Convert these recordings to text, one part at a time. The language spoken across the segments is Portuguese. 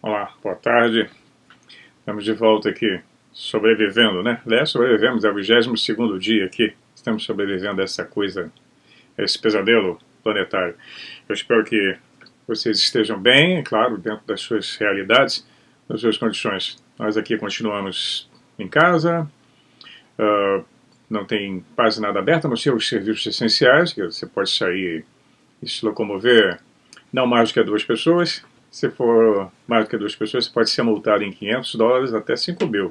Olá, boa tarde. Estamos de volta aqui, sobrevivendo, né? Aliás, sobrevivemos, é o 22º dia aqui. Estamos sobrevivendo a essa coisa, a esse pesadelo planetário. Eu espero que vocês estejam bem, claro, dentro das suas realidades, das suas condições. Nós aqui continuamos em casa, não tem quase nada aberto, a não ser os serviços essenciais, que você pode sair e se locomover não mais do que 2 pessoas. Se for mais do que 2 pessoas, você pode ser multado em $500 até 5.000.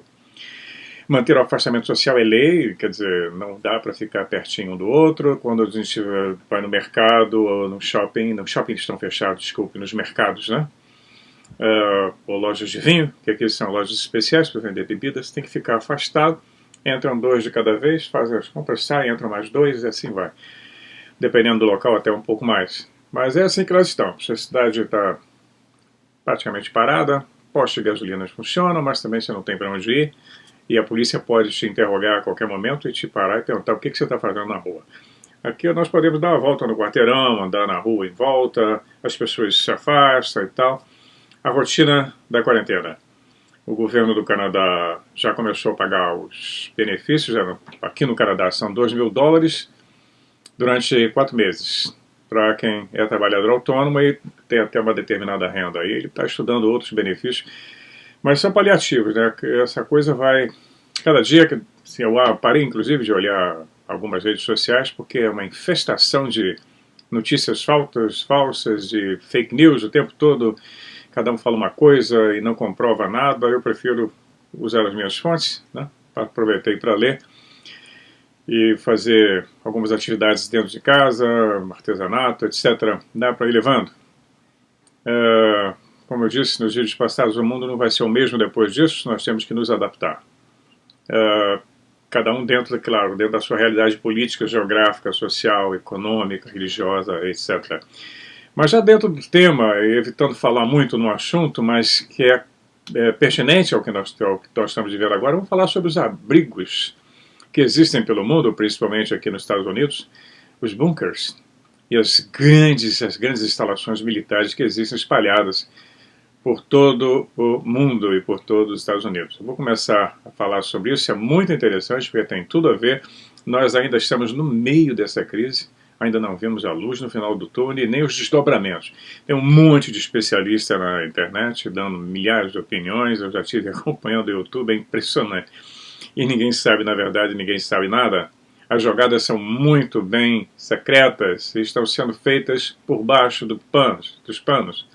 Manter o afastamento social é lei, quer dizer, não dá para ficar pertinho um do outro. Quando a gente vai no mercado ou no shopping estão fechados, desculpe, nos mercados, né? Ou lojas de vinho, que aqui são lojas especiais para vender bebidas, tem que ficar afastado. Entram 2 de cada vez, fazem as compras, saem, entram mais 2 e assim vai. Dependendo do local, até um pouco mais. Mas é assim que elas estão. A cidade está praticamente parada, postos de gasolina funcionam, mas também você não tem para onde ir, e a polícia pode te interrogar a qualquer momento e te parar e perguntar o que você está fazendo na rua. Aqui nós podemos dar uma volta no quarteirão, andar na rua em volta, as pessoas se afastam e tal. A rotina da quarentena. O governo do Canadá já começou a pagar os benefícios, aqui no Canadá são $2.000 durante 4 meses. Para quem é trabalhador autônomo e tem até uma determinada renda. Aí ele está estudando outros benefícios, mas são paliativos, né? Essa coisa vai... Cada dia que assim, eu parei, inclusive, de olhar algumas redes sociais, porque é uma infestação de notícias falsas, de fake news o tempo todo. Cada um fala uma coisa e não comprova nada. Eu prefiro usar as minhas fontes, né? Aproveitei para ler e fazer algumas atividades dentro de casa, artesanato, etc. Dá para ir levando. Como eu disse nos vídeos passados, o mundo não vai ser o mesmo depois disso, nós temos que nos adaptar. Cada um dentro, claro, dentro da sua realidade política, geográfica, social, econômica, religiosa, etc. Mas já dentro do tema, evitando falar muito no assunto, mas que é pertinente ao que nós estamos vivendo agora, vamos falar sobre os abrigos que existem pelo mundo, principalmente aqui nos Estados Unidos, os bunkers e as grandes instalações militares que existem espalhadas por todo o mundo e por todos os Estados Unidos. Eu vou começar a falar sobre isso, é muito interessante porque tem tudo a ver. Nós ainda estamos no meio dessa crise, ainda não vimos a luz no final do túnel e nem os desdobramentos. Tem um monte de especialista na internet dando milhares de opiniões, eu já estive acompanhando o YouTube, é impressionante. E ninguém sabe, na verdade, ninguém sabe nada. As jogadas são muito bem secretas e estão sendo feitas por baixo dos panos.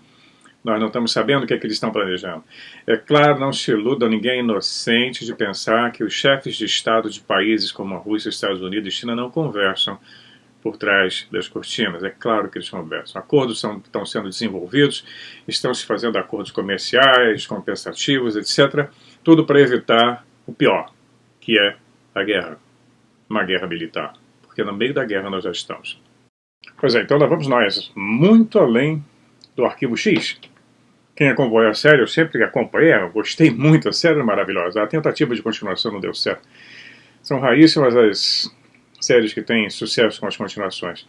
Nós não estamos sabendo o que é que eles estão planejando. É claro, não se iluda ninguém inocente de pensar que os chefes de Estado de países como a Rússia, Estados Unidos e China não conversam por trás das cortinas. É claro que eles conversam. Acordos estão sendo desenvolvidos, estão se fazendo acordos comerciais, compensativos, etc. Tudo para evitar o pior, que é a guerra, uma guerra militar, porque no meio da guerra nós já estamos. Pois é, então lá vamos nós, muito além do Arquivo X. Quem acompanha a série, eu sempre acompanhei, eu gostei muito, a série é maravilhosa, a tentativa de continuação não deu certo. São raríssimas as séries que têm sucesso com as continuações.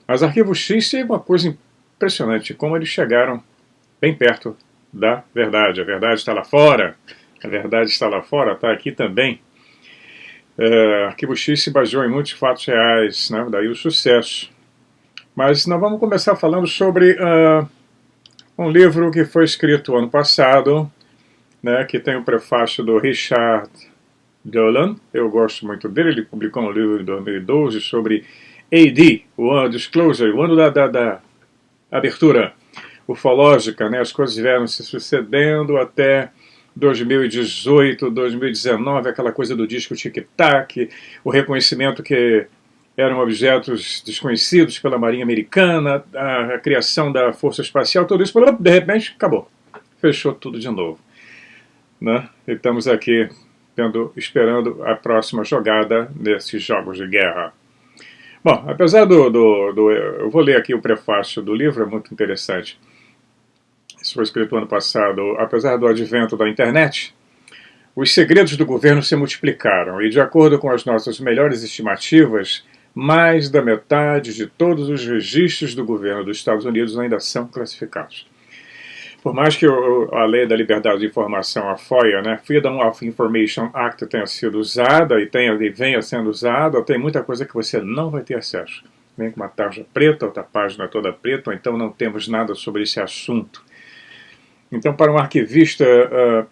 Mas Arquivo X é uma coisa impressionante, como eles chegaram bem perto da verdade. A verdade está lá fora, a verdade está lá fora, está aqui também. Arquivo X se baseou em muitos fatos reais, né? Daí o sucesso. Mas nós vamos começar falando sobre um livro que foi escrito ano passado, né, que tem o prefácio do Richard Dolan. Eu gosto muito dele, ele publicou um livro em 2012 sobre AD, o ano Disclosure, o ano da abertura ufológica, né? As coisas vieram se sucedendo até 2018, 2019, aquela coisa do disco tic-tac, o reconhecimento que eram objetos desconhecidos pela Marinha Americana, a criação da Força Espacial, tudo isso, de repente, acabou. Fechou tudo de novo. Né? E estamos aqui esperando a próxima jogada desses jogos de guerra. Bom, apesar eu vou ler aqui o prefácio do livro, é muito interessante. Isso foi escrito ano passado. Apesar do advento da internet, os segredos do governo se multiplicaram e, de acordo com as nossas melhores estimativas, mais da metade de todos os registros do governo dos Estados Unidos ainda são classificados. Por mais que a lei da liberdade de informação, a FOIA, né, Freedom of Information Act, tenha sido usada e venha sendo usada, tem muita coisa que você não vai ter acesso. Vem com uma tarja preta, outra página toda preta, ou então não temos nada sobre esse assunto. Então, para um arquivista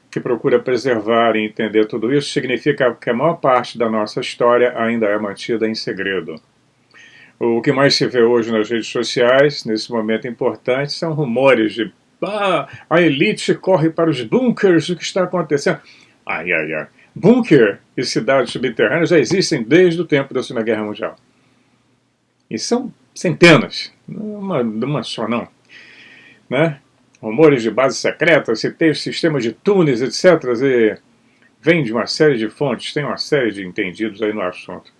que procura preservar e entender tudo isso, significa que a maior parte da nossa história ainda é mantida em segredo. O que mais se vê hoje nas redes sociais, nesse momento importante, são rumores de a elite corre para os bunkers, o que está acontecendo? Ai, ai, ai. Bunker e cidades subterrâneas já existem desde o tempo da Segunda Guerra Mundial. E são centenas, uma só não. Né? Rumores de bases secretas, se tem sistemas de túneis, etc. E vem de uma série de fontes, tem uma série de entendidos aí no assunto.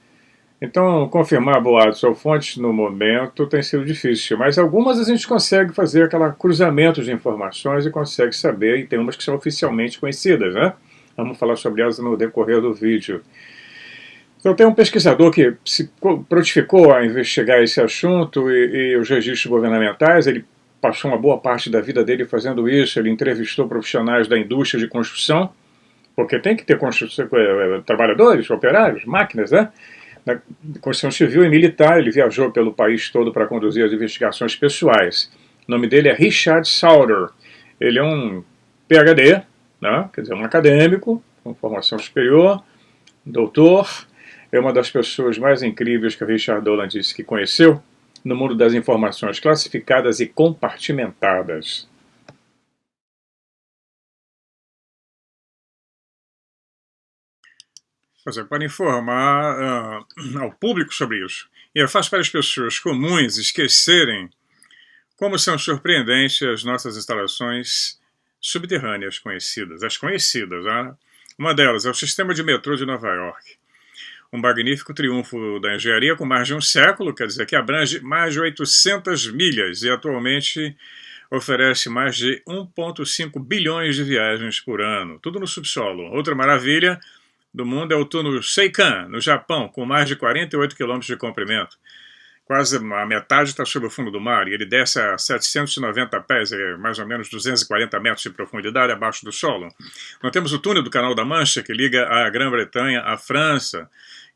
Então, confirmar boatos ou fontes no momento tem sido difícil, mas algumas a gente consegue fazer aquele cruzamento de informações e consegue saber, e tem umas que são oficialmente conhecidas, né? Vamos falar sobre elas no decorrer do vídeo. Então, tem um pesquisador que se prontificou a investigar esse assunto e os registros governamentais. Ele passou uma boa parte da vida dele fazendo isso. Ele entrevistou profissionais da indústria de construção, porque tem que ter trabalhadores, operários, máquinas, né? Na construção civil e militar. Ele viajou pelo país todo para conduzir as investigações pessoais. O nome dele é Richard Sauder. Ele é um PhD, né? Quer dizer, um acadêmico com formação superior, doutor. É uma das pessoas mais incríveis que o Richard Dolan disse que conheceu no mundo das informações classificadas e compartimentadas. Para informar ao público sobre isso. E é fácil para as pessoas comuns esquecerem como são surpreendentes as nossas instalações subterrâneas conhecidas. As conhecidas, né? Uma delas é o sistema de metrô de Nova York. Um magnífico triunfo da engenharia com mais de um século, quer dizer, que abrange mais de 800 milhas e atualmente oferece mais de 1,5 bilhões de viagens por ano. Tudo no subsolo. Outra maravilha do mundo é o túnel Seikan, no Japão, com mais de 48 quilômetros de comprimento. Quase a metade está sob o fundo do mar, e ele desce a 790 pés, mais ou menos 240 metros de profundidade abaixo do solo. Nós temos o túnel do Canal da Mancha, que liga a Grã-Bretanha à França,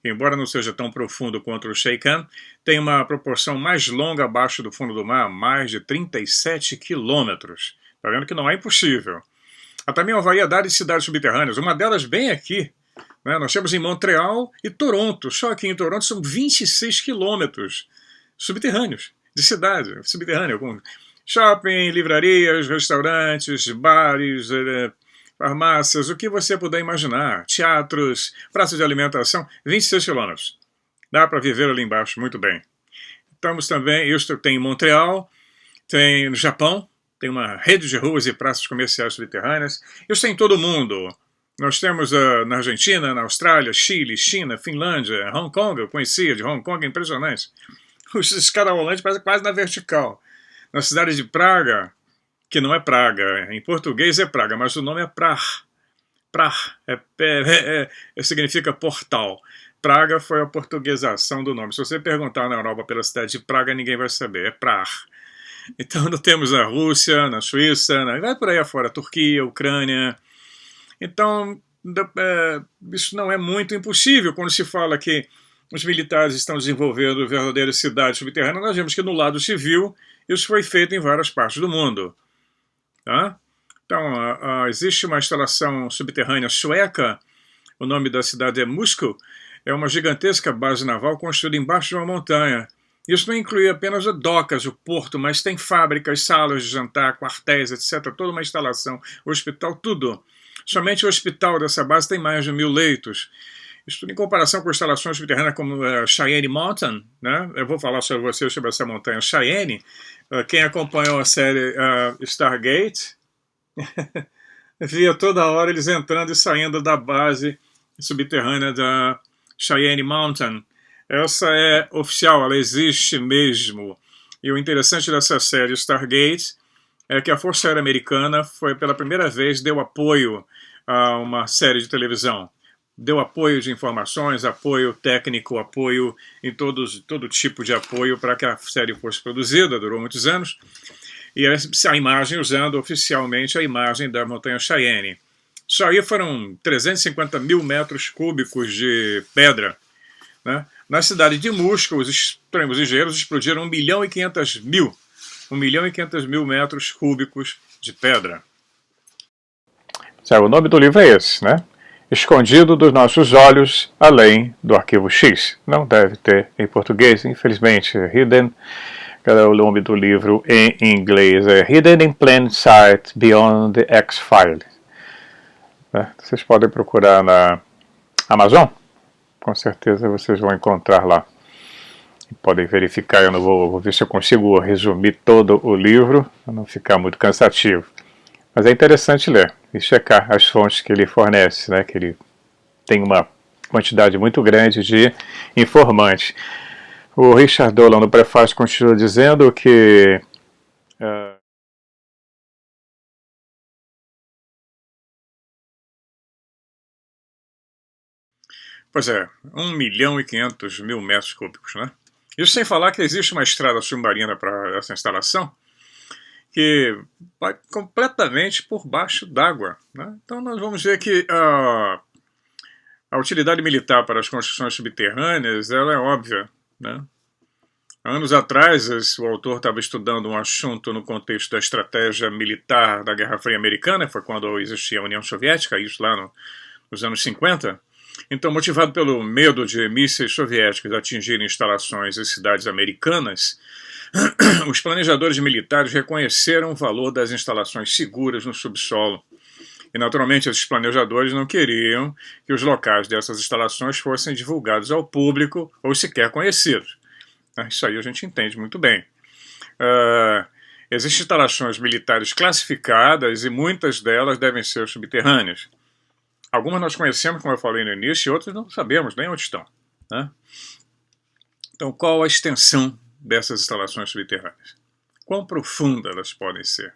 que, embora não seja tão profundo quanto o Seikan, tem uma proporção mais longa abaixo do fundo do mar, mais de 37 quilômetros. Está vendo que não é impossível. Há também uma variedade de cidades subterrâneas, uma delas bem aqui. Nós temos em Montreal e Toronto. Só aqui em Toronto são 26 quilômetros subterrâneos, de cidade subterrânea, com shopping, livrarias, restaurantes, bares, farmácias, o que você puder imaginar, teatros, praças de alimentação, 26 quilômetros. Dá para viver ali embaixo muito bem. Estamos também, isso tem em Montreal, tem no Japão, tem uma rede de ruas e praças comerciais subterrâneas. Isso tem em todo o mundo. Nós temos na Argentina, na Austrália, Chile, China, Finlândia, Hong Kong. Eu conhecia de Hong Kong, é impressionante. Os escada-rolantes parecem quase na vertical. Na cidade de Praga, que não é Praga, em português é Praga, mas o nome é Prah. Prah significa portal. Praga foi a portuguesação do nome. Se você perguntar na Europa pela cidade de Praga, ninguém vai saber, é Prah. Então, nós temos na Rússia, na Suíça, vai por aí afora, Turquia, Ucrânia. Então, isso não é muito impossível. Quando se fala que os militares estão desenvolvendo verdadeiras cidades subterrâneas, nós vemos que no lado civil isso foi feito em várias partes do mundo. Tá? Então, existe uma instalação subterrânea sueca, o nome da cidade é Musko, é uma gigantesca base naval construída embaixo de uma montanha. Isso não inclui apenas as docas, o porto, mas tem fábricas, salas de jantar, quartéis, etc. Toda uma instalação, hospital, tudo. Somente o hospital dessa base tem mais de 1.000 leitos. Isso tudo em comparação com instalações subterrâneas como Cheyenne Mountain, né? Eu vou falar sobre essa montanha Cheyenne. Quem acompanhou a série Stargate via toda hora eles entrando e saindo da base subterrânea da Cheyenne Mountain. Essa é oficial, ela existe mesmo. E o interessante dessa série Stargate é que a Força Aérea Americana foi pela primeira vez deu apoio a uma série de televisão. Deu apoio de informações, apoio técnico, apoio em todo tipo de apoio para que a série fosse produzida, durou muitos anos. e a imagem usando oficialmente a imagem da montanha Cheyenne. Só aí foram 350 mil metros cúbicos de pedra, né? Na cidade de Musca, os extremos engenheiros explodiram 1 milhão e 500 mil metros cúbicos de pedra. O nome do livro é esse, né? Escondido dos nossos olhos, além do arquivo X. Não deve ter em português, infelizmente. Hidden, o nome do livro em inglês é Hidden in Plain Sight Beyond the X-Files. Vocês podem procurar na Amazon, com certeza vocês vão encontrar lá. Podem verificar, eu não vou ver se eu consigo resumir todo o livro, para não ficar muito cansativo. Mas é interessante ler e checar as fontes que ele fornece, né? Que ele tem uma quantidade muito grande de informantes. O Richard Dolan, no prefácio, continua dizendo que pois é, 1 milhão e 500 mil metros cúbicos, né? Isso sem falar que existe uma estrada submarina para essa instalação que vai completamente por baixo d'água, né? Então nós vamos ver que a utilidade militar para as construções subterrâneas ela é óbvia, né? Anos atrás, o autor estava estudando um assunto no contexto da estratégia militar da Guerra Fria Americana, foi quando existia a União Soviética, isso lá nos anos 50. Então, motivado pelo medo de mísseis soviéticos atingirem instalações e cidades americanas, os planejadores militares reconheceram o valor das instalações seguras no subsolo. E, naturalmente, esses planejadores não queriam que os locais dessas instalações fossem divulgados ao público ou sequer conhecidos. Isso aí a gente entende muito bem. Existem instalações militares classificadas e muitas delas devem ser subterrâneas. Algumas nós conhecemos, como eu falei no início, e outras não sabemos nem onde estão, né? Então, qual a extensão dessas instalações subterrâneas? Quão profundas elas podem ser?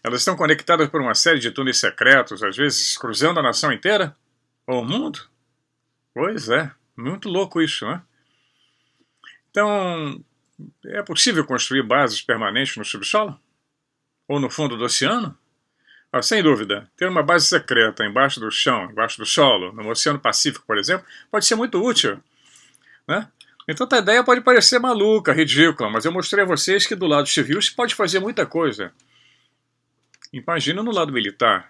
Elas estão conectadas por uma série de túneis secretos, às vezes cruzando a nação inteira? Ou o mundo? Pois é, muito louco isso, né? Então, é possível construir bases permanentes no subsolo? Ou no fundo do oceano? Sem dúvida, ter uma base secreta embaixo do chão, embaixo do solo, no Oceano Pacífico, por exemplo, pode ser muito útil, né? Então a ideia pode parecer maluca, ridícula, mas eu mostrei a vocês que do lado civil se pode fazer muita coisa. Imagina no lado militar.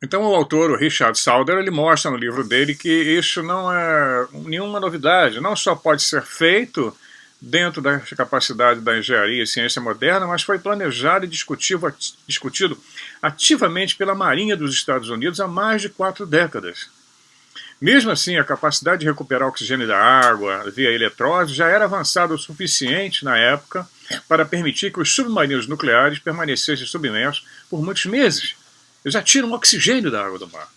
Então o autor, o Richard Sauder, ele mostra no livro dele que isso não é nenhuma novidade, não só pode ser feito dentro da capacidade da engenharia e ciência moderna, mas foi planejado e discutido ativamente pela Marinha dos Estados Unidos há mais de 4 décadas. Mesmo assim, a capacidade de recuperar oxigênio da água via eletrólise já era avançada o suficiente na época para permitir que os submarinos nucleares permanecessem submersos por muitos meses. Eles já tiram oxigênio da água do mar.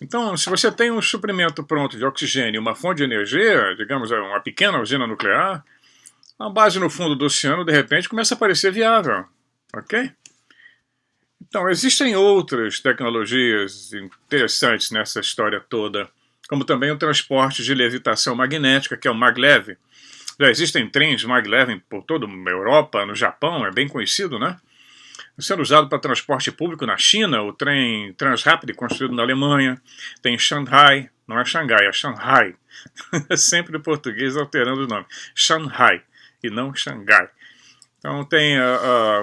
Então, se você tem um suprimento pronto de oxigênio e uma fonte de energia, digamos, uma pequena usina nuclear, a base no fundo do oceano, de repente, começa a parecer viável. Ok? Então, existem outras tecnologias interessantes nessa história toda, como também o transporte de levitação magnética, que é o maglev. Já existem trens maglev por toda a Europa, no Japão, é bem conhecido, né? Sendo usado para transporte público na China, o trem Transrapid, construído na Alemanha, tem em Shanghai, não é Xangai, é Shanghai. Sempre o português alterando o nome. Shanghai e não Xangai. Então tem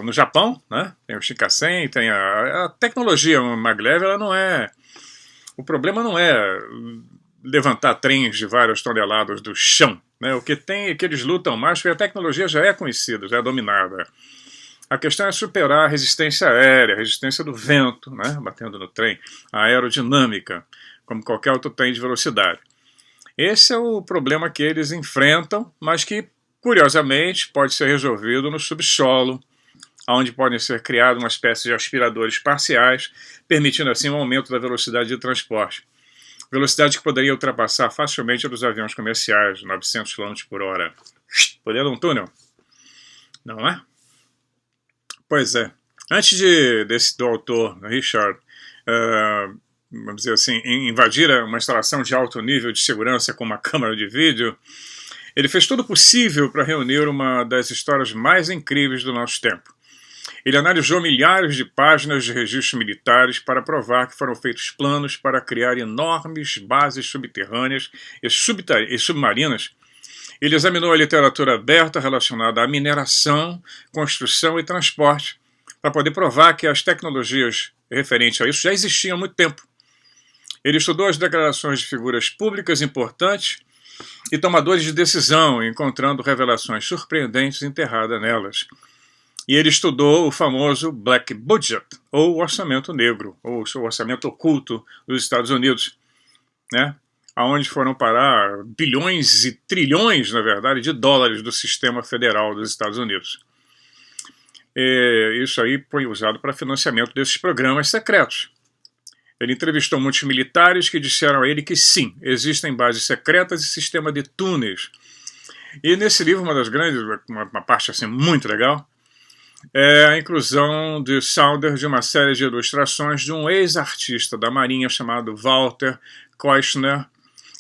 no Japão, né? Tem o Shinkansen, tem a tecnologia maglev, ela não é... O problema não é levantar trens de várias toneladas do chão, né? O que tem é que eles lutam mais porque a tecnologia já é conhecida, já é dominada. A questão é superar a resistência aérea, a resistência do vento, né, batendo no trem, a aerodinâmica, como qualquer outro trem de velocidade. Esse é o problema que eles enfrentam, mas que, curiosamente, pode ser resolvido no subsolo, onde podem ser criados uma espécie de aspiradores parciais, permitindo assim um aumento da velocidade de transporte. Velocidade que poderia ultrapassar facilmente a dos aviões comerciais, 900 km por hora. Por um túnel, não é? Pois é. Antes do autor, Richard, vamos dizer assim, invadir uma instalação de alto nível de segurança com uma câmera de vídeo, Ele fez tudo possível para reunir uma das histórias mais incríveis do nosso tempo. Ele analisou milhares de páginas de registros militares para provar que foram feitos planos para criar enormes bases subterrâneas e submarinas. Ele examinou a literatura aberta relacionada à mineração, construção e transporte, para poder provar que as tecnologias referentes a isso já existiam há muito tempo. Ele estudou as declarações de figuras públicas importantes e tomadores de decisão, encontrando revelações surpreendentes enterradas nelas. E ele estudou o famoso Black Budget, ou orçamento negro, ou o orçamento oculto dos Estados Unidos, né? Aonde foram parar bilhões e trilhões, na verdade, de dólares do sistema federal dos Estados Unidos. E isso aí foi usado para financiamento desses programas secretos. Ele entrevistou muitos militares que disseram a ele que sim, existem bases secretas e sistema de túneis. E nesse livro, uma parte assim muito legal, é a inclusão de Sauder de uma série de ilustrações de um ex-artista da Marinha chamado Walter Keuschner,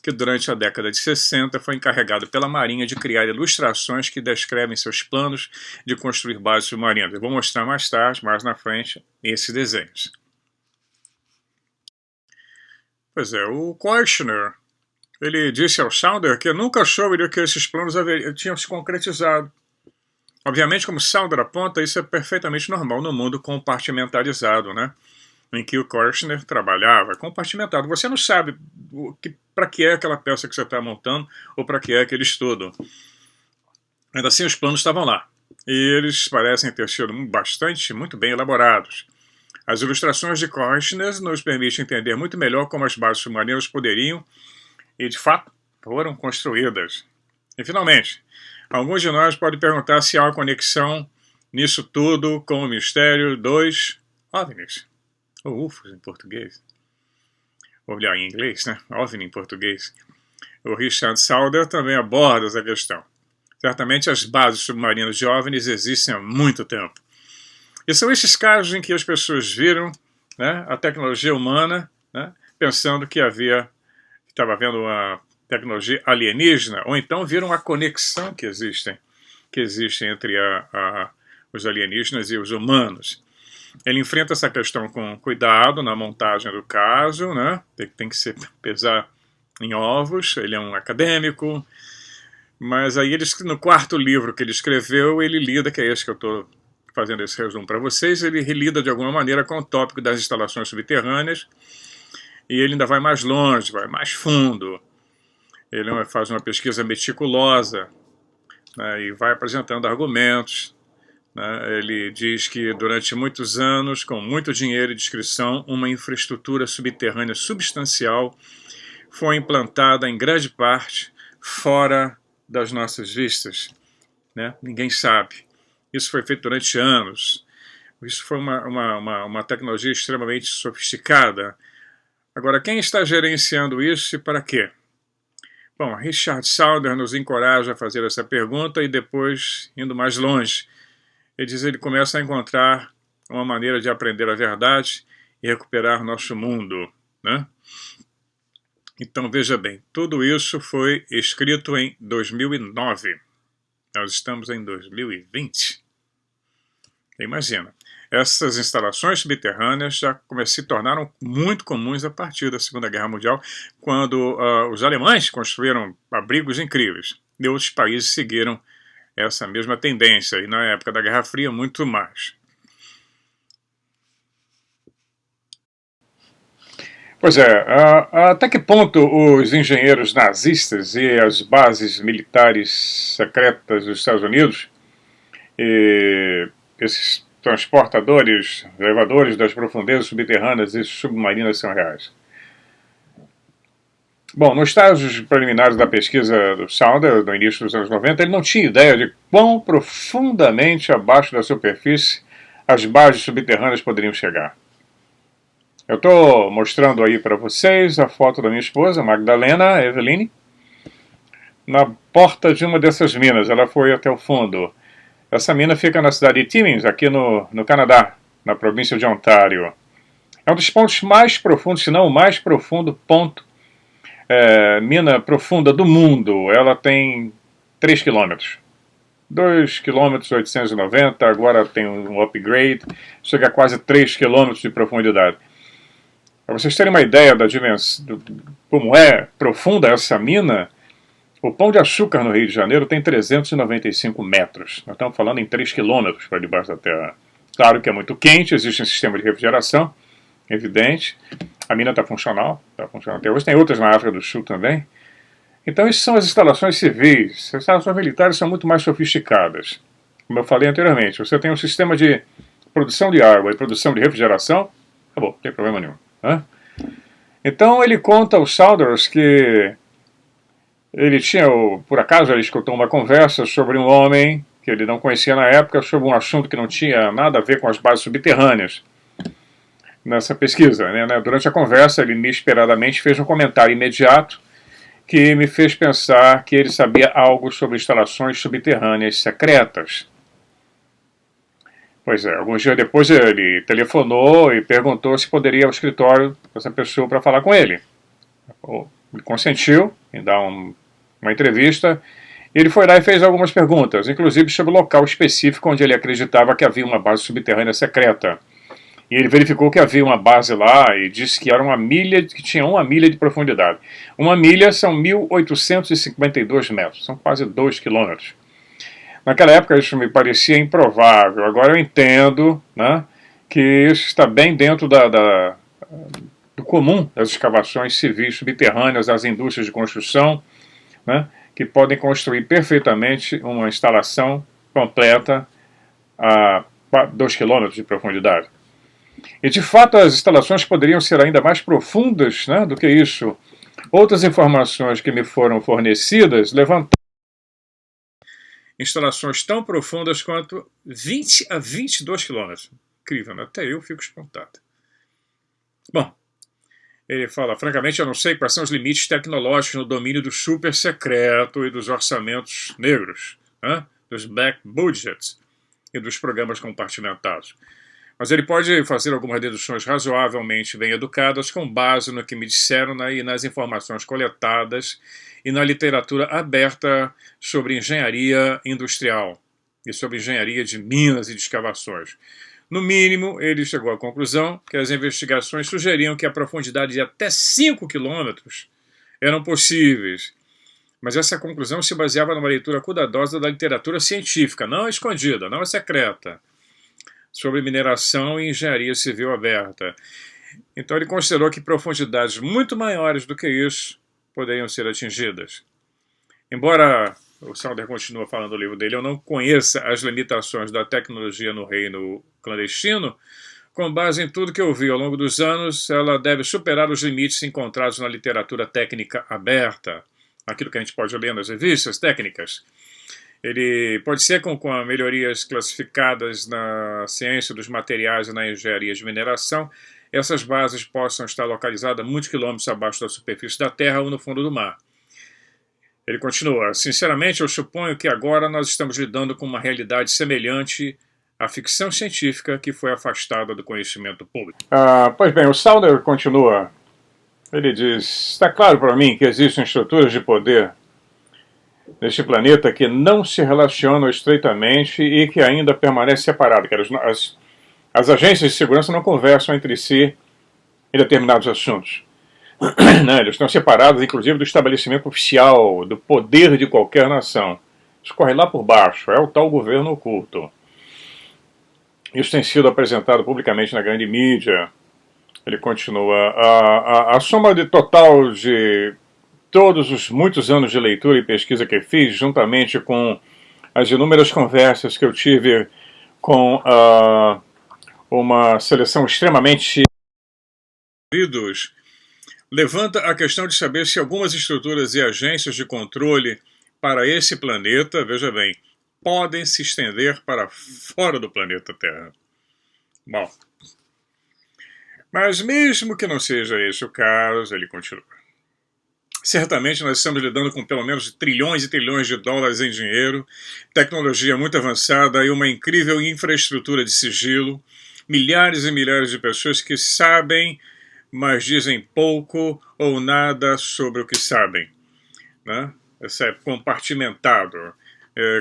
que durante a década de 60 foi encarregado pela Marinha de criar ilustrações que descrevem seus planos de construir bases submarinas. Eu vou mostrar mais tarde, mais na frente, esses desenhos. Pois é, o Keuschner, ele disse ao Sauder que nunca achou que esses planos tinham se concretizado. Obviamente, como Sauder aponta, isso é perfeitamente normal no mundo compartimentalizado, né? Em que o Keuschner trabalhava compartimentado. Você não sabe para que é aquela peça que você está montando ou para que é aquele estudo. Ainda assim, os planos estavam lá. E eles parecem ter sido muito bem elaborados. As ilustrações de Keuschner nos permitem entender muito melhor como as bases submarinas poderiam e, de fato, foram construídas. E, finalmente, alguns de nós podem perguntar se há uma conexão nisso tudo com o mistério dos OVNIs, ou UFOs em português. Vou olhar em inglês, né? OVNI em português. O Richard Sauder também aborda essa questão. Certamente as bases submarinas de OVNIs existem há muito tempo. E são esses casos em que as pessoas viram, né, a tecnologia humana, né, pensando que estava havendo uma tecnologia alienígena, ou então viram a conexão que existe entre os alienígenas e os humanos. Ele enfrenta essa questão com cuidado na montagem do caso, né? Tem que se pesar em ovos, ele é um acadêmico, mas aí no quarto livro que ele escreveu, ele lida, que é esse que eu estou fazendo esse resumo para vocês, ele lida de alguma maneira com o tópico das instalações subterrâneas, e ele ainda vai mais longe, vai mais fundo. Ele faz uma pesquisa meticulosa, né, e vai apresentando argumentos. Né, ele diz que durante muitos anos, com muito dinheiro e discrição, uma infraestrutura subterrânea substancial foi implantada em grande parte fora das nossas vistas. Né? Ninguém sabe. Isso foi feito durante anos. Isso foi uma tecnologia extremamente sofisticada. Agora, quem está gerenciando isso e para quê? Bom, Richard Sauder nos encoraja a fazer essa pergunta e depois, indo mais longe, ele começa a encontrar uma maneira de aprender a verdade e recuperar nosso mundo. Né? Então, veja bem, tudo isso foi escrito em 2009. Nós estamos em 2020. Imagina, essas instalações subterrâneas já se tornaram muito comuns a partir da Segunda Guerra Mundial, quando os alemães construíram abrigos incríveis. E outros países seguiram essa mesma tendência, e na época da Guerra Fria, muito mais. Pois é, até que ponto os engenheiros nazistas e as bases militares secretas dos Estados Unidos, e esses transportadores, elevadores das profundezas subterrâneas e submarinas são reais? Bom, nos estágios preliminares da pesquisa do Sauder, no início dos anos 90, ele não tinha ideia de quão profundamente abaixo da superfície as bases subterrâneas poderiam chegar. Eu estou mostrando aí para vocês a foto da minha esposa, Magdalena Eveline, na porta de uma dessas minas. Ela foi até o fundo. Essa mina fica na cidade de Timmins, aqui no Canadá, na província de Ontário. É um dos pontos mais profundos, se não o mais profundo ponto, mina profunda do mundo. Ela tem 3 quilômetros. 2 km 890, agora tem um upgrade, chega a quase 3 km de profundidade. Para vocês terem uma ideia da dimensão, como é profunda essa mina, o Pão de Açúcar no Rio de Janeiro tem 395 metros. Nós estamos falando em 3 quilômetros para debaixo da terra. Claro que é muito quente, existe um sistema de refrigeração, evidente. A mina está funcional até hoje. Tem outras na África do Sul também. Então, isso são as instalações civis. As instalações militares são muito mais sofisticadas. Como eu falei anteriormente, você tem um sistema de produção de água e produção de refrigeração, acabou, não tem problema nenhum. Né? Então, ele conta aos Saunders que ele tinha, por acaso, ele escutou uma conversa sobre um homem que ele não conhecia na época, sobre um assunto que não tinha nada a ver com as bases subterrâneas. Nessa pesquisa, né? Durante a conversa, ele inesperadamente fez um comentário imediato que me fez pensar que ele sabia algo sobre instalações subterrâneas secretas. Pois é, alguns dias depois ele telefonou e perguntou se poderia ir ao escritório dessa pessoa para falar com ele. Ele consentiu em dar uma entrevista, e ele foi lá e fez algumas perguntas, inclusive sobre o local específico onde ele acreditava que havia uma base subterrânea secreta. E ele verificou que havia uma base lá e disse que era que tinha 1 milha de profundidade. 1 milha são 1.852 metros, são quase 2 quilômetros. Naquela época isso me parecia improvável, agora eu entendo, né, que isso está bem dentro do comum das escavações civis subterrâneas, das indústrias de construção, né, que podem construir perfeitamente uma instalação completa a 2 quilômetros de profundidade. E de fato as instalações poderiam ser ainda mais profundas, né, do que isso. Outras informações que me foram fornecidas levantaram instalações tão profundas quanto 20 a 22 quilômetros. Incrível, né? Até eu fico espantado. Bom, ele fala, francamente, eu não sei quais são os limites tecnológicos no domínio do super secreto e dos orçamentos negros, né? Dos black budgets e dos programas compartimentados. Mas ele pode fazer algumas deduções razoavelmente bem educadas com base no que me disseram e nas informações coletadas e na literatura aberta sobre engenharia industrial e sobre engenharia de minas e de escavações. No mínimo, ele chegou à conclusão que as investigações sugeriam que a profundidade de até 5 quilômetros eram possíveis. Mas essa conclusão se baseava numa leitura cuidadosa da literatura científica, não escondida, não secreta, sobre mineração e engenharia civil aberta. Então ele considerou que profundidades muito maiores do que isso poderiam ser atingidas. Embora o Sauder continua falando no livro dele, eu não conheça as limitações da tecnologia no reino clandestino, com base em tudo que eu vi ao longo dos anos, ela deve superar os limites encontrados na literatura técnica aberta, aquilo que a gente pode ler nas revistas técnicas. Ele pode ser com melhorias classificadas na ciência dos materiais e na engenharia de mineração, essas bases possam estar localizadas muitos quilômetros abaixo da superfície da Terra ou no fundo do mar. Ele continua, sinceramente eu suponho que agora nós estamos lidando com uma realidade semelhante à ficção científica que foi afastada do conhecimento público. Pois bem, o Sauder continua, ele diz, está claro para mim que existem estruturas de poder neste planeta que não se relacionam estreitamente e que ainda permanecem separadas. As agências de segurança não conversam entre si em determinados assuntos. Eles estão separados, inclusive, do estabelecimento oficial, do poder de qualquer nação. Isso corre lá por baixo, é o tal governo oculto. Isso tem sido apresentado publicamente na grande mídia. Ele continua, a soma total de todos os muitos anos de leitura e pesquisa que fiz, juntamente com as inúmeras conversas que eu tive com uma seleção extremamente levanta a questão de saber se algumas estruturas e agências de controle para esse planeta, veja bem, podem se estender para fora do planeta Terra. Bom, mas mesmo que não seja esse o caso, ele continua. Certamente nós estamos lidando com pelo menos trilhões e trilhões de dólares em dinheiro, tecnologia muito avançada e uma incrível infraestrutura de sigilo, milhares e milhares de pessoas que sabem, mas dizem pouco ou nada sobre o que sabem, né? compartimentado.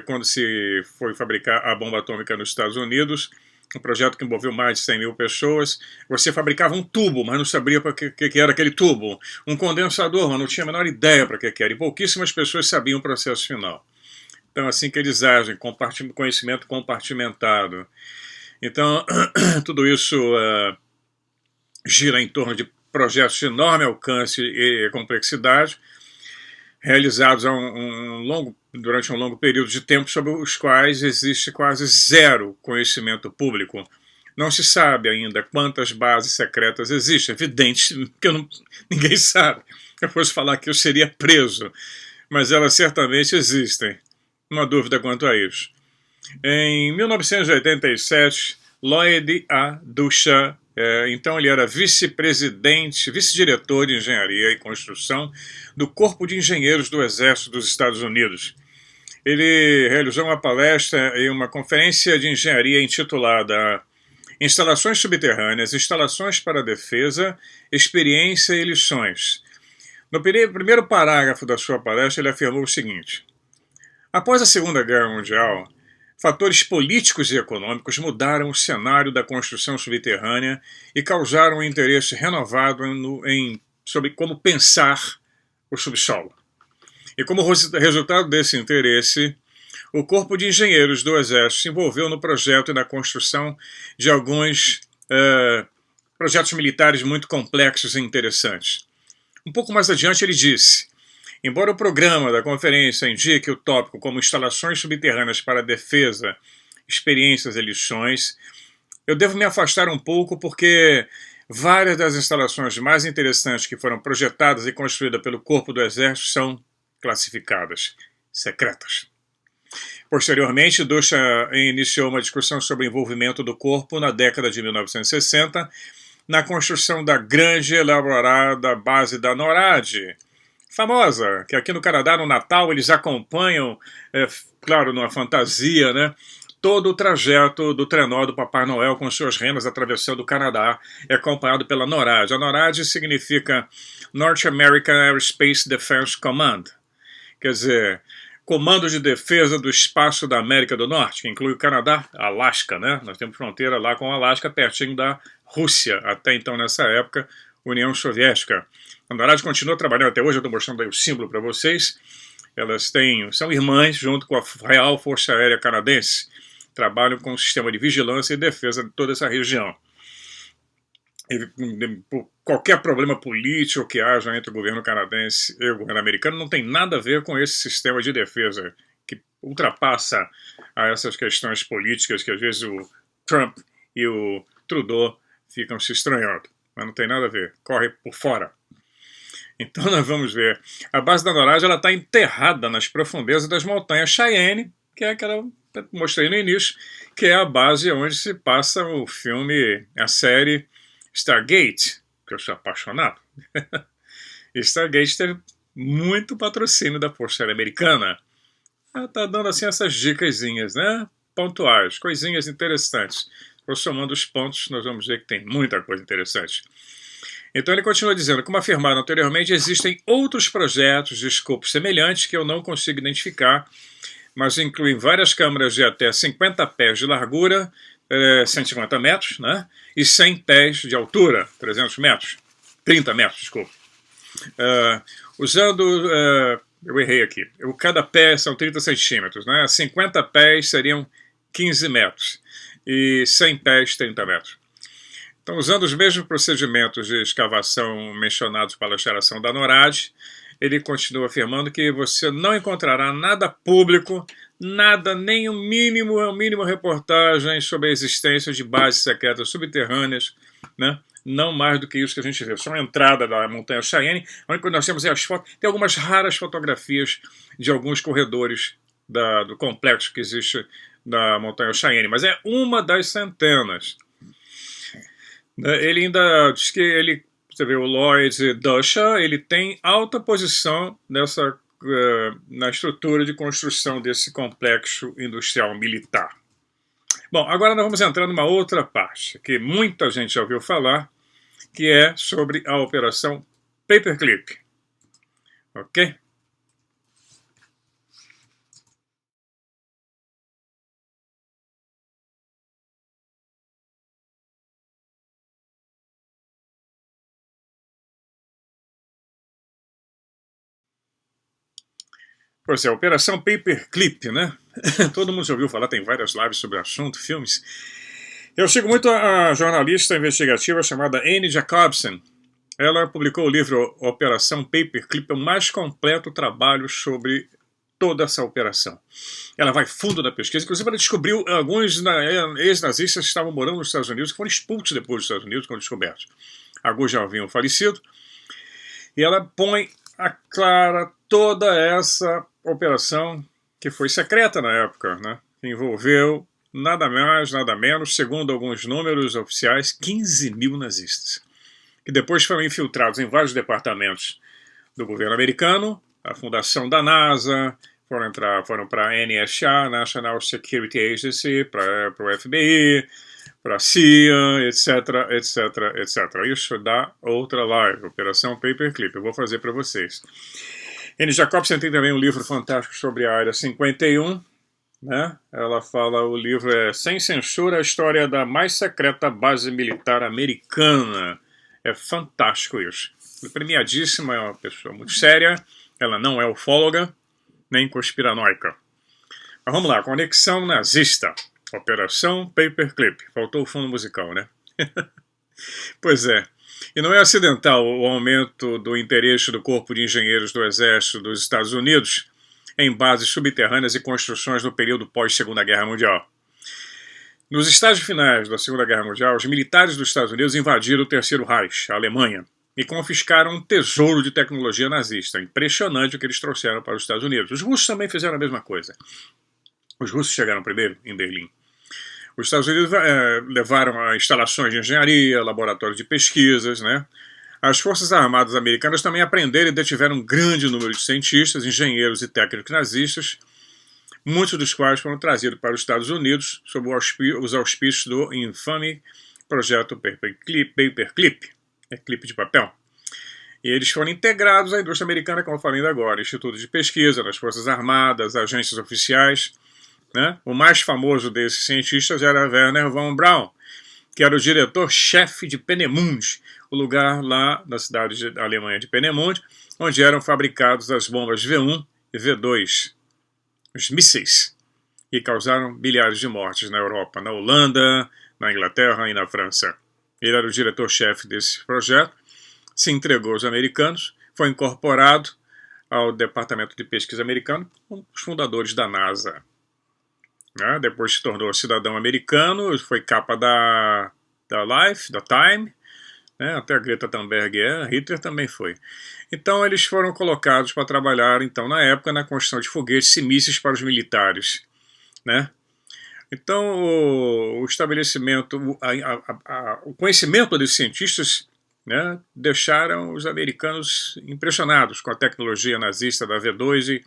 Quando se foi fabricar a bomba atômica nos Estados Unidos, um projeto que envolveu mais de 100 mil pessoas, você fabricava um tubo, mas não sabia para que era aquele tubo. Um condensador, mas não tinha a menor ideia para que era. E pouquíssimas pessoas sabiam o processo final. Então, assim que eles agem, conhecimento compartimentado. Então, tudo isso gira em torno de projetos de enorme alcance e complexidade, realizados durante um longo período de tempo, sobre os quais existe quase zero conhecimento público. Não se sabe ainda quantas bases secretas existem. Evidente que ninguém sabe. Se eu fosse falar que eu seria preso, mas elas certamente existem. Não há dúvida quanto a isso. Em 1987, Lloyd A. Duchamp, então ele era vice-presidente, vice-diretor de Engenharia e Construção do Corpo de Engenheiros do Exército dos Estados Unidos. Ele realizou uma palestra e uma conferência de engenharia intitulada Instalações Subterrâneas, Instalações para a Defesa, Experiência e Lições. No primeiro parágrafo da sua palestra, ele afirmou o seguinte: após a Segunda Guerra Mundial, fatores políticos e econômicos mudaram o cenário da construção subterrânea e causaram um interesse renovado sobre como pensar o subsolo. E como resultado desse interesse, o Corpo de Engenheiros do Exército se envolveu no projeto e na construção de alguns projetos militares muito complexos e interessantes. Um pouco mais adiante ele disse: embora o programa da conferência indique o tópico como instalações subterrâneas para defesa, experiências e lições, eu devo me afastar um pouco porque várias das instalações mais interessantes que foram projetadas e construídas pelo Corpo do Exército são classificadas, secretas. Posteriormente, Duchamp iniciou uma discussão sobre o envolvimento do corpo na década de 1960 na construção da grande e elaborada base da NORAD, famosa, que aqui no Canadá, no Natal, eles acompanham, claro, numa fantasia, né, todo o trajeto do trenó do Papai Noel com suas renas atravessando o Canadá, é acompanhado pela NORAD. A NORAD significa North American Aerospace Defense Command, quer dizer, Comando de Defesa do Espaço da América do Norte, que inclui o Canadá, Alasca, né? Nós temos fronteira lá com o Alasca, pertinho da Rússia, até então, nessa época, União Soviética. A NORAD continua trabalhando até hoje, eu estou mostrando aí o símbolo para vocês. Elas são irmãs, junto com a Real Força Aérea Canadense. Trabalham com o sistema de vigilância e defesa de toda essa região. Por qualquer problema político que haja entre o governo canadense e o governo americano, não tem nada a ver com esse sistema de defesa que ultrapassa a essas questões políticas que às vezes o Trump e o Trudeau ficam se estranhando. Mas não tem nada a ver, corre por fora. Então nós vamos ver. A base da NORAD está enterrada nas profundezas das montanhas Cheyenne, que é aquela que eu mostrei no início, que é a base onde se passa o filme, a série Stargate, que eu sou apaixonado. Stargate teve muito patrocínio da Força Aérea Americana. Ela está dando assim essas dicasinhas, né? Pontuais, coisinhas interessantes. Vou somando os pontos, nós vamos ver que tem muita coisa interessante. Então ele continua dizendo: como afirmaram anteriormente, existem outros projetos de escopo semelhante que eu não consigo identificar, mas incluem várias câmaras de até 50 pés de largura, 150 metros, né? E 100 pés de altura, 300 metros, 30 metros, desculpa. Eu errei aqui, cada pé são 30 centímetros, né? 50 pés seriam 15 metros e 100 pés, 30 metros. Então, usando os mesmos procedimentos de escavação mencionados para a instalação da NORAD, ele continua afirmando que você não encontrará nada público, nada, nem o mínimo reportagem sobre a existência de bases secretas subterrâneas, né? Não mais do que isso que a gente vê. Só a entrada da montanha Cheyenne, onde nós temos as fotos, tem algumas raras fotografias de alguns corredores do complexo que existe da montanha Cheyenne, mas é uma das centenas. Ele ainda diz que você vê o Lloyd Duchamp, ele tem alta posição na estrutura de construção desse complexo industrial militar. Bom, agora nós vamos entrar numa outra parte, que muita gente já ouviu falar, que é sobre a operação Paperclip. Ok? Pois é, Operação Paperclip, né? Todo mundo já ouviu falar, tem várias lives sobre o assunto, filmes. Eu sigo muito a jornalista investigativa chamada Annie Jacobsen. Ela publicou o livro Operação Paperclip, o mais completo trabalho sobre toda essa operação. Ela vai fundo na pesquisa, inclusive ela descobriu alguns ex-nazistas que estavam morando nos Estados Unidos, que foram expulsos depois dos Estados Unidos, quando descobertos. Alguns já haviam falecido. E ela põe a clara toda essa operação, que foi secreta na época, né? Que envolveu nada mais, nada menos, segundo alguns números oficiais, 15 mil nazistas, que depois foram infiltrados em vários departamentos do governo americano, a fundação da NASA, foram para a NSA, National Security Agency, para o FBI, para a CIA, etc, etc, etc. Isso dá outra live, Operação Paperclip, eu vou fazer para vocês. Annie Jacobsen tem também um livro fantástico sobre a Área 51, né? Ela fala, o livro é Sem Censura, a história da mais secreta base militar americana. É fantástico isso. Premiadíssima, é uma pessoa muito séria, ela não é ufóloga, nem conspiranoica. Mas vamos lá, conexão nazista. Operação Paperclip. Faltou o fundo musical, né? Pois é. E não é acidental o aumento do interesse do Corpo de Engenheiros do Exército dos Estados Unidos em bases subterrâneas e construções no período pós-Segunda Guerra Mundial. Nos estágios finais da Segunda Guerra Mundial, os militares dos Estados Unidos invadiram o Terceiro Reich, a Alemanha, e confiscaram um tesouro de tecnologia nazista. Impressionante o que eles trouxeram para os Estados Unidos. Os russos também fizeram a mesma coisa. Os russos chegaram primeiro em Berlim. Os Estados Unidos levaram a instalações de engenharia, laboratórios de pesquisas, né? As Forças Armadas Americanas também aprenderam e detiveram um grande número de cientistas, engenheiros e técnicos nazistas, muitos dos quais foram trazidos para os Estados Unidos sob os auspícios do infame projeto Paperclip, clipe de papel. E eles foram integrados à indústria americana, como eu falei ainda agora, institutos de pesquisa, das Forças Armadas, agências oficiais, né? O mais famoso desses cientistas era Werner von Braun, que era o diretor-chefe de Peenemünde, o lugar lá na cidade da Alemanha de Peenemünde, onde eram fabricados as bombas V1 e V2, os mísseis, que causaram milhares de mortes na Europa, na Holanda, na Inglaterra e na França. Ele era o diretor-chefe desse projeto, se entregou aos americanos, foi incorporado ao Departamento de Pesquisa americano, um dos fundadores da NASA. Depois se tornou cidadão americano, foi capa da Life, da Time, né? Até a Greta Thunberg Hitler também foi. Então eles foram colocados para trabalhar, então, na época, na construção de foguetes e mísseis para os militares, né? Então o estabelecimento, o conhecimento desses cientistas, né, deixaram os americanos impressionados com a tecnologia nazista da V2 e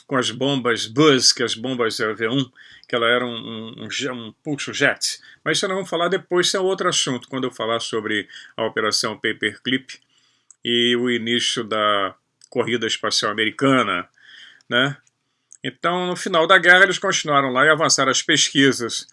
com as bombas Buzz, que as bombas V1, que ela era um pulso jet. Mas isso nós vamos falar depois, isso é outro assunto, quando eu falar sobre a Operação Paperclip e o início da corrida espacial americana, né? Então, no final da guerra, eles continuaram lá e avançaram as pesquisas,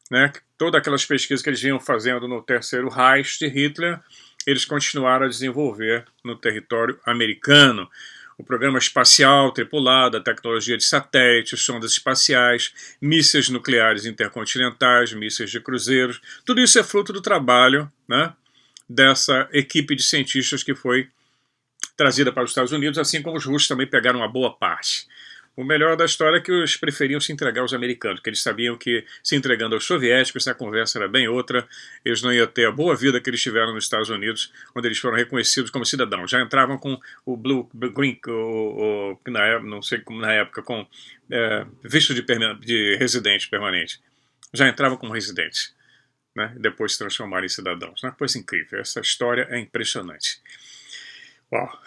né? Todas aquelas pesquisas que eles vinham fazendo no Terceiro Reich de Hitler, eles continuaram a desenvolver no território americano. O programa espacial tripulado, a tecnologia de satélites, sondas espaciais, mísseis nucleares intercontinentais, mísseis de cruzeiros, tudo isso é fruto do trabalho, né, dessa equipe de cientistas que foi trazida para os Estados Unidos, assim como os russos também pegaram uma boa parte. O melhor da história é que eles preferiam se entregar aos americanos, porque eles sabiam que, se entregando aos soviéticos, a conversa era bem outra, eles não iam ter a boa vida que eles tiveram nos Estados Unidos, onde eles foram reconhecidos como cidadãos. Já entravam com o Blue Green, não sei como na época, com visto de residente permanente. Já entravam como residentes, né? E depois se transformaram em cidadãos. Uma coisa incrível, essa história é impressionante. Uau!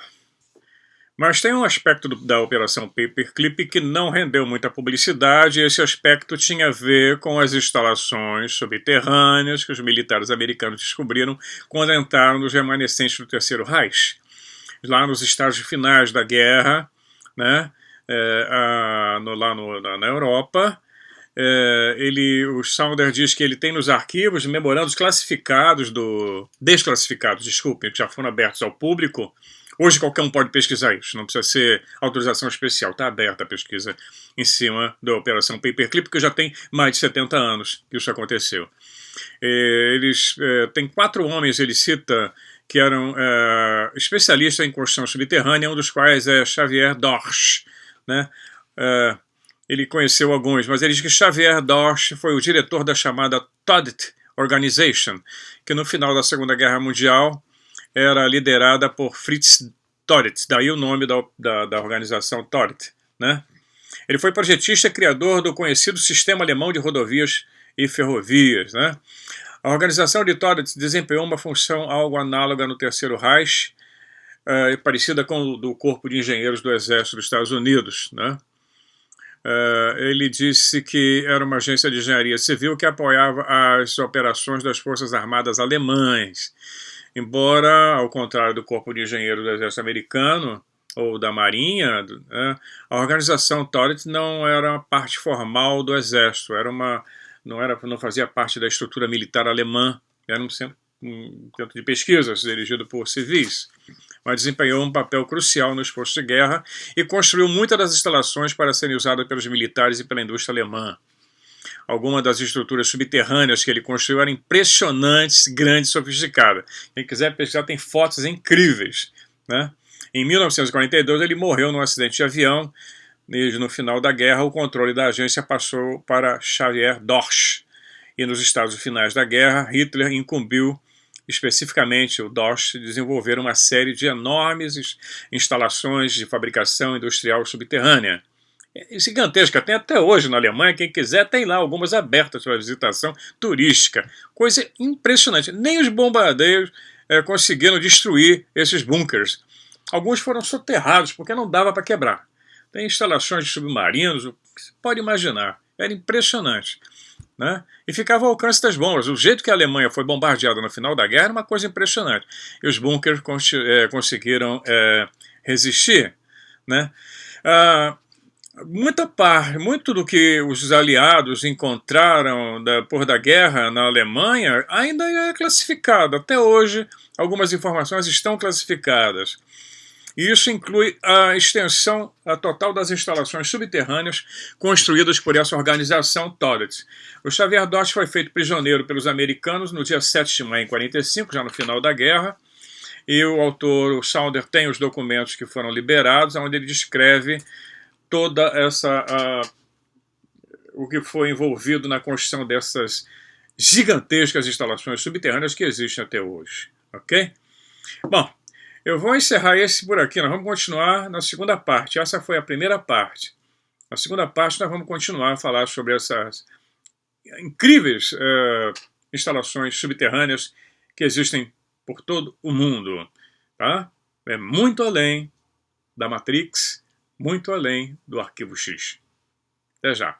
Mas tem um aspecto da Operação Paperclip que não rendeu muita publicidade, e esse aspecto tinha a ver com as instalações subterrâneas que os militares americanos descobriram quando entraram nos remanescentes do Terceiro Reich. Lá nos estágios finais da guerra, né, na Europa, o Sauder diz que ele tem nos arquivos memorandos desclassificados, que já foram abertos ao público, Hoje qualquer um pode pesquisar isso, não precisa ser autorização especial, está aberta a pesquisa em cima da Operação Paperclip, porque já tem mais de 70 anos que isso aconteceu. Tem 4 homens, ele cita, que eram especialistas em construção subterrânea, um dos quais é Xavier Dorsch, né? Ele conheceu alguns, mas ele diz que Xavier Dorsch foi o diretor da chamada Todt Organization, que no final da Segunda Guerra Mundial era liderada por Fritz Todt, daí o nome da organização Todt, né? Ele foi projetista e criador do conhecido Sistema Alemão de Rodovias e Ferrovias, né? A organização de Todt desempenhou uma função algo análoga no Terceiro Reich, parecida com o do Corpo de Engenheiros do Exército dos Estados Unidos, né? Ele disse que era uma agência de engenharia civil que apoiava as operações das Forças Armadas alemãs. Embora, ao contrário do Corpo de Engenheiros do Exército americano ou da Marinha, a organização Todt não era parte formal do Exército, não fazia parte da estrutura militar alemã, era um centro de pesquisas dirigido por civis, mas desempenhou um papel crucial no esforço de guerra e construiu muitas das instalações para serem usadas pelos militares e pela indústria alemã. Algumas das estruturas subterrâneas que ele construiu eram impressionantes, grandes e sofisticadas. Quem quiser pesquisar tem fotos incríveis, né? Em 1942 ele morreu num acidente de avião e no final da guerra o controle da agência passou para Xavier Dorsch. E nos estágios finais da guerra, Hitler incumbiu especificamente o Dorsch de desenvolver uma série de enormes instalações de fabricação industrial subterrânea. É gigantesca, tem até hoje na Alemanha, quem quiser tem lá algumas abertas para visitação turística. Coisa impressionante. Nem os bombardeiros conseguiram destruir esses bunkers. Alguns foram soterrados porque não dava para quebrar. Tem instalações de submarinos, o que você pode imaginar. Era impressionante, né? E ficava ao alcance das bombas. O jeito que a Alemanha foi bombardeada no final da guerra era uma coisa impressionante. E os bunkers conseguiram resistir, né? Muito do que os aliados encontraram depois da guerra na Alemanha ainda é classificado. Até hoje, algumas informações estão classificadas. E isso inclui a extensão total das instalações subterrâneas construídas por essa organização Todt. O Xavier Dorsch foi feito prisioneiro pelos americanos no dia 7 de maio de 1945, já no final da guerra, e o autor, o Sauder, tem os documentos que foram liberados, onde ele descreve toda o que foi envolvido na construção dessas gigantescas instalações subterrâneas que existem até hoje, ok? Bom, eu vou encerrar esse por aqui, nós vamos continuar na segunda parte. Essa foi a primeira parte. Na segunda parte nós vamos continuar a falar sobre essas incríveis instalações subterrâneas que existem por todo o mundo. Tá? É muito além da Matrix, muito além do Arquivo X. Até já.